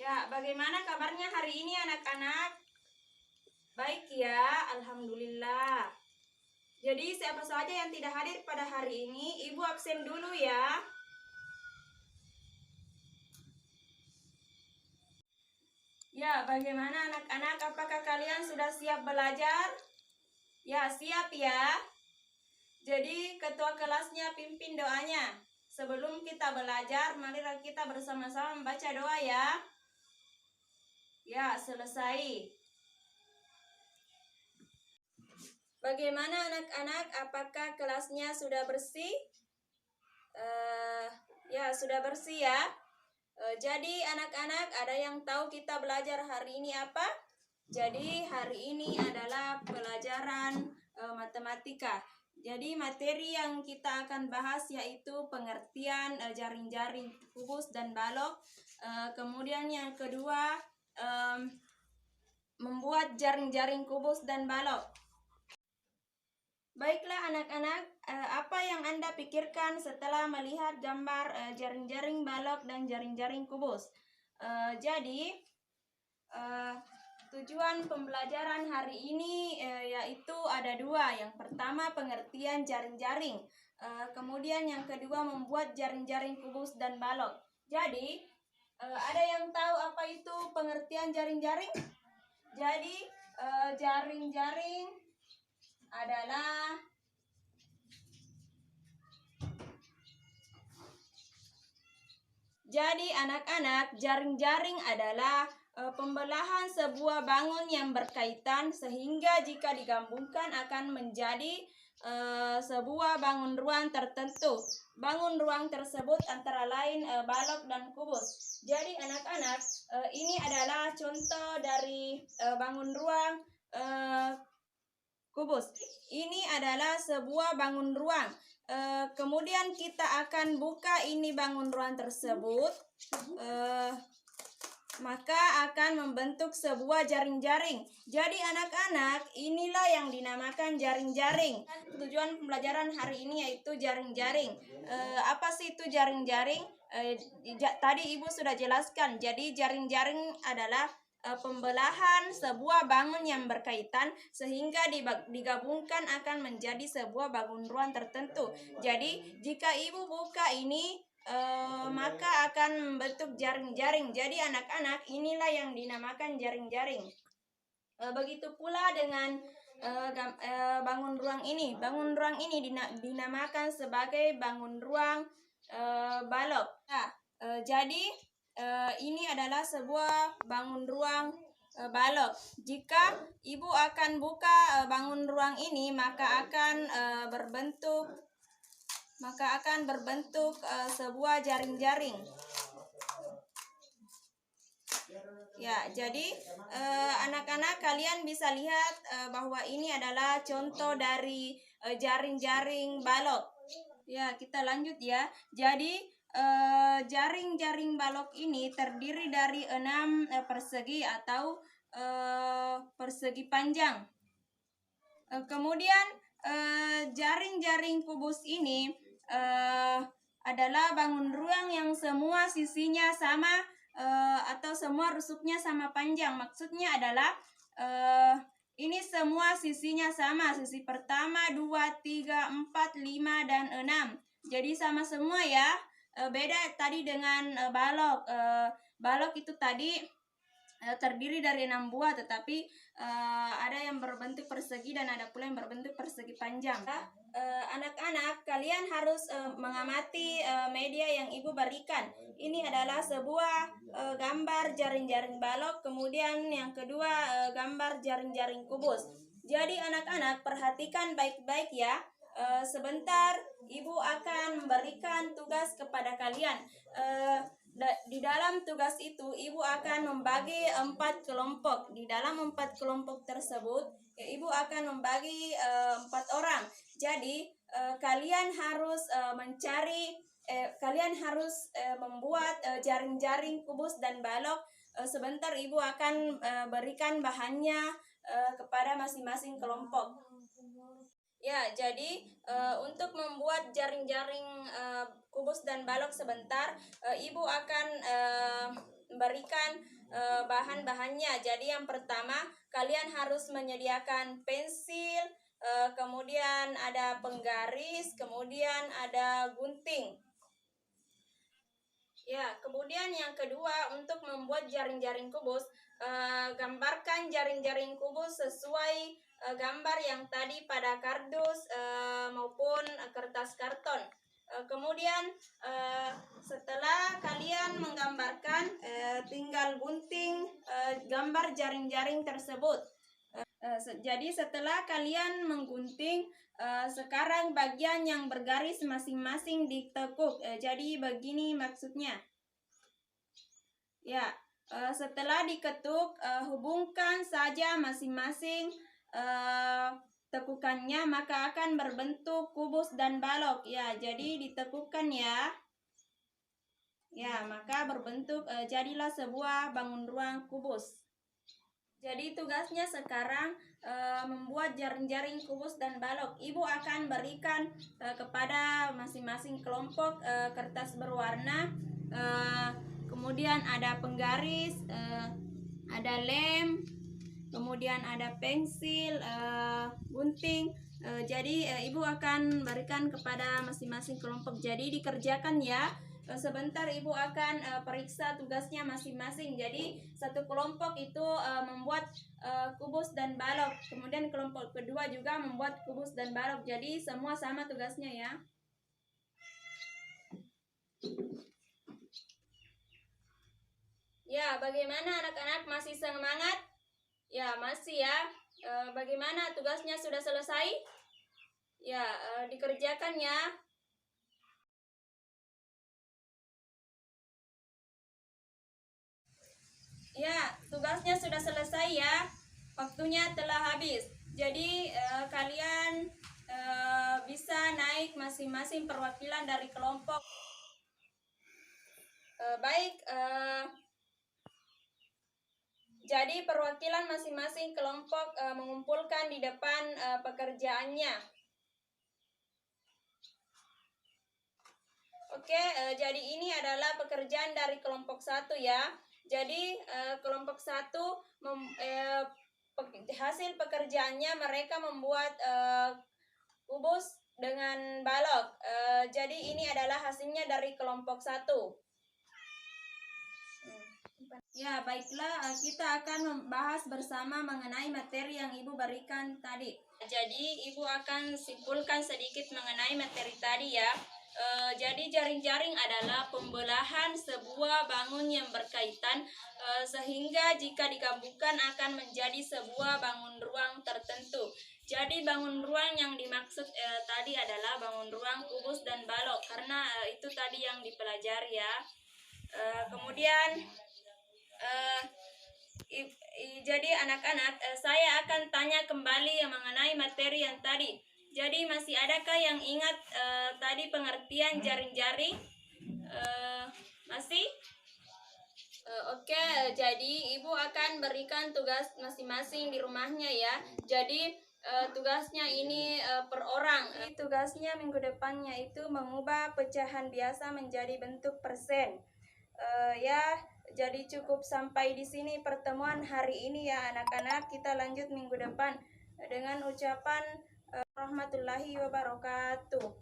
Ya, bagaimana kabarnya hari ini anak-anak? Baik ya, alhamdulillah. Jadi siapa saja yang tidak hadir pada hari ini, Ibu absen dulu ya. Ya, bagaimana anak-anak? Apakah kalian sudah siap belajar? Ya, siap ya. Jadi ketua kelasnya pimpin doanya. Sebelum kita belajar, marilah kita bersama-sama membaca doa ya. Ya, selesai. Bagaimana anak-anak? Apakah kelasnya sudah bersih? Ya, sudah bersih ya. Jadi anak-anak, ada yang tahu kita belajar hari ini apa? Jadi hari ini adalah pelajaran matematika. Jadi materi yang kita akan bahas yaitu pengertian jaring-jaring kubus dan balok. Kemudian yang kedua, membuat jaring-jaring kubus dan balok. Baiklah anak-anak, apa yang Anda pikirkan setelah melihat gambar jaring-jaring balok dan jaring-jaring kubus? Jadi, tujuan pembelajaran hari ini yaitu ada dua. Yang pertama pengertian jaring-jaring, kemudian yang kedua membuat jaring-jaring kubus dan balok. Jadi, ada yang tahu apa itu pengertian jaring-jaring? Jadi, jaring-jaring adalah anak-anak, jaring-jaring adalah pembelahan sebuah bangun yang berkaitan sehingga jika digabungkan akan menjadi sebuah bangun ruang tertentu. Bangun ruang tersebut antara lain balok dan kubus. Jadi anak-anak, ini adalah contoh dari bangun ruang kubus. Ini adalah sebuah bangun ruang. Kemudian kita akan buka ini bangun ruang tersebut, maka akan membentuk sebuah jaring-jaring. Jadi anak-anak, inilah yang dinamakan jaring-jaring. Tujuan pembelajaran hari ini yaitu jaring-jaring. Apa sih itu jaring-jaring? Tadi Ibu sudah jelaskan. Jadi jaring-jaring adalah pembelahan sebuah bangun yang berkaitan sehingga digabungkan akan menjadi sebuah bangun ruang tertentu. Jadi jika Ibu buka ini maka akan membentuk jaring-jaring. Jadi anak-anak, inilah yang dinamakan jaring-jaring. Begitu pula dengan bangun ruang ini. Bangun ruang ini dinamakan sebagai bangun ruang balok. Nah, jadi ini adalah sebuah bangun ruang balok. Jika Ibu akan buka bangun ruang ini, maka akan berbentuk sebuah jaring-jaring. Ya, jadi anak-anak kalian bisa lihat bahwa ini adalah contoh dari jaring-jaring balok. Ya, kita lanjut ya. Jadi jaring-jaring balok ini terdiri dari 6 persegi atau persegi panjang. Kemudian jaring-jaring kubus ini adalah bangun ruang yang semua sisinya sama atau semua rusuknya sama panjang. Maksudnya adalah ini semua sisinya sama. Sisi pertama, 2, 3, 4, 5, dan 6. Jadi sama semua ya. Beda tadi dengan balok. Balok itu tadi terdiri dari 6 buah, tetapi ada yang berbentuk persegi dan ada pula yang berbentuk persegi panjang. Anak-anak, kalian harus mengamati media yang Ibu berikan. Ini adalah sebuah gambar jaring-jaring balok, kemudian yang kedua gambar jaring-jaring kubus. Jadi anak-anak, perhatikan baik-baik ya. Sebentar Ibu akan memberikan tugas kepada kalian. Di dalam tugas itu Ibu akan membagi 4 kelompok. Di dalam 4 kelompok tersebut Ibu akan membagi 4 orang. Jadi kalian harus membuat jaring-jaring kubus dan balok. Sebentar Ibu akan berikan bahannya kepada masing-masing kelompok. Ya, jadi untuk membuat jaring-jaring kubus dan balok sebentar, Ibu akan berikan bahan-bahannya. Jadi yang pertama kalian harus menyediakan pensil, kemudian ada penggaris, kemudian ada gunting. Ya, kemudian yang kedua, untuk membuat jaring-jaring kubus, gambarkan jaring-jaring kubus sesuai gambar yang tadi pada kardus maupun kertas karton. Kemudian setelah kalian menggambarkan, tinggal gunting gambar jaring-jaring tersebut. Jadi setelah kalian menggunting, sekarang bagian yang bergaris masing-masing ditekuk. Jadi begini maksudnya. Ya, setelah diketuk, hubungkan saja masing-masing tekukannya, maka akan berbentuk kubus dan balok. Ya, jadi ditekukkan ya. Ya, maka berbentuk jadilah sebuah bangun ruang kubus. Jadi tugasnya sekarang membuat jaring-jaring kubus dan balok. Ibu akan berikan kepada masing-masing kelompok kertas berwarna, kemudian ada penggaris, ada lem, kemudian ada pensil, gunting. Jadi ibu akan berikan kepada masing-masing kelompok. Jadi dikerjakan ya. Sebentar ibu akan periksa tugasnya masing-masing. Jadi satu kelompok itu membuat kubus dan balok, kemudian kelompok kedua juga membuat kubus dan balok. Jadi semua sama tugasnya ya. Ya, bagaimana anak-anak, masih semangat? Ya, masih ya. Bagaimana tugasnya, sudah selesai? Ya, dikerjakan ya. Ya, tugasnya sudah selesai ya. Waktunya telah habis. Jadi kalian bisa naik masing-masing perwakilan dari kelompok. Baik, jadi perwakilan masing-masing kelompok mengumpulkan di depan pekerjaannya. Oke, jadi ini adalah pekerjaan dari kelompok 1 ya. Jadi kelompok 1 hasil pekerjaannya mereka membuat kubus dengan balok. Jadi ini adalah hasilnya dari kelompok 1. Ya, baiklah, kita akan membahas bersama mengenai materi yang Ibu berikan tadi. Jadi Ibu akan simpulkan sedikit mengenai materi tadi ya. Jadi jaring-jaring adalah pembelahan sebuah bangun yang berkaitan, sehingga jika digabungkan akan menjadi sebuah bangun ruang tertentu. Jadi bangun ruang yang dimaksud tadi adalah bangun ruang kubus dan balok, karena itu tadi yang dipelajari ya. Kemudian jadi anak-anak, saya akan tanya kembali mengenai materi yang tadi. Jadi masih adakah yang ingat tadi pengertian jaring-jaring? Masih? Oke, jadi Ibu akan berikan tugas masing-masing di rumahnya ya. Jadi tugasnya ini per orang. Tugasnya minggu depannya itu mengubah pecahan biasa menjadi bentuk persen. Ya, jadi cukup sampai di sini pertemuan hari ini ya anak-anak. Kita lanjut minggu depan dengan ucapan rahmatullahi wabarakatuh.